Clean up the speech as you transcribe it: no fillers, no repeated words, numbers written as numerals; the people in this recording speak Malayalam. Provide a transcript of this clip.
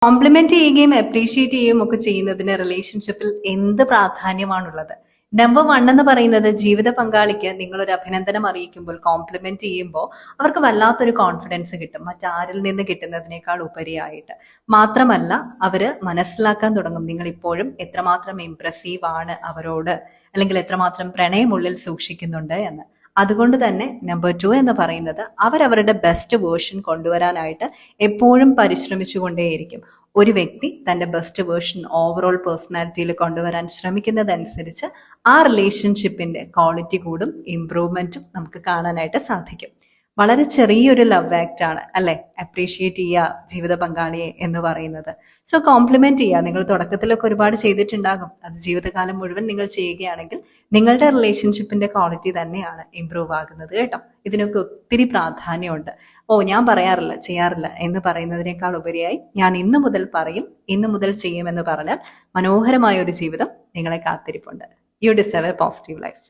കോംപ്ലിമെന്റ് ചെയ്യുകയും അപ്രീഷിയേറ്റ് ചെയ്യുകയും ഒക്കെ ചെയ്യുന്നതിന് റിലേഷൻഷിപ്പിൽ എന്ത് പ്രാധാന്യമാണുള്ളത്? നമ്പർ 1 എന്ന് പറയുന്നത്, ജീവിത പങ്കാളിക്ക് നിങ്ങൾ ഒരു അഭിനന്ദനം അറിയിക്കുമ്പോൾ, കോംപ്ലിമെന്റ് ചെയ്യുമ്പോൾ അവർക്ക് വല്ലാത്തൊരു കോൺഫിഡൻസ് കിട്ടും, മറ്റാരിൽ നിന്ന് കിട്ടുന്നതിനേക്കാൾ ഉപരിയായിട്ട്. മാത്രമല്ല, അവര് മനസ്സിലാക്കാൻ തുടങ്ങും നിങ്ങൾ ഇപ്പോഴും എത്രമാത്രം ഇംപ്രസീവ് ആണ് അവരോട്, അല്ലെങ്കിൽ എത്രമാത്രം പ്രണയമുള്ളിൽ സൂക്ഷിക്കുന്നുണ്ട് എന്ന്. അതുകൊണ്ട് തന്നെ നമ്പർ 2 എന്ന് പറയുന്നത്, അവരവരുടെ ബെസ്റ്റ് വേർഷൻ കൊണ്ടുവരാനായിട്ട് എപ്പോഴും പരിശ്രമിച്ചുകൊണ്ടേയിരിക്കും. ഒരു വ്യക്തി തന്റെ ബെസ്റ്റ് വേർഷൻ ഓവറോൾ പേഴ്സണാലിറ്റിയിൽ കൊണ്ടുവരാൻ ശ്രമിക്കുന്നതനുസരിച്ച് ആ റിലേഷൻഷിപ്പിന്റെ ക്വാളിറ്റി കൂടും, ഇംപ്രൂവ്മെന്റും നമുക്ക് കാണാനായിട്ട് സാധിക്കും. വളരെ ചെറിയൊരു ലവ് ആക്ട് ആണ് അല്ലെ അപ്രീഷിയേറ്റ് ചെയ്യുക ജീവിത പങ്കാളിയെ എന്ന് പറയുന്നത്. സോ കോംപ്ലിമെന്റ് ചെയ്യുക. നിങ്ങൾ തുടക്കത്തിലൊക്കെ ഒരുപാട് ചെയ്തിട്ടുണ്ടാകും. അത് ജീവിതകാലം മുഴുവൻ നിങ്ങൾ ചെയ്യുകയാണെങ്കിൽ നിങ്ങളുടെ റിലേഷൻഷിപ്പിന്റെ ക്വാളിറ്റി തന്നെയാണ് ഇംപ്രൂവ് ആകുന്നത് കേട്ടോ. ഇതിനൊക്കെ ഒത്തിരി പ്രാധാന്യമുണ്ട്. ഞാൻ പറയാറില്ല, ചെയ്യാറില്ല എന്ന് പറയുന്നതിനേക്കാൾ ഉപരിയായി ഞാൻ ഇന്നു മുതൽ പറയും, ഇന്നു മുതൽ ചെയ്യുമെന്ന് പറഞ്ഞാൽ മനോഹരമായ ഒരു ജീവിതം നിങ്ങളെ കാത്തിരിപ്പുണ്ട്. You deserve a positive life.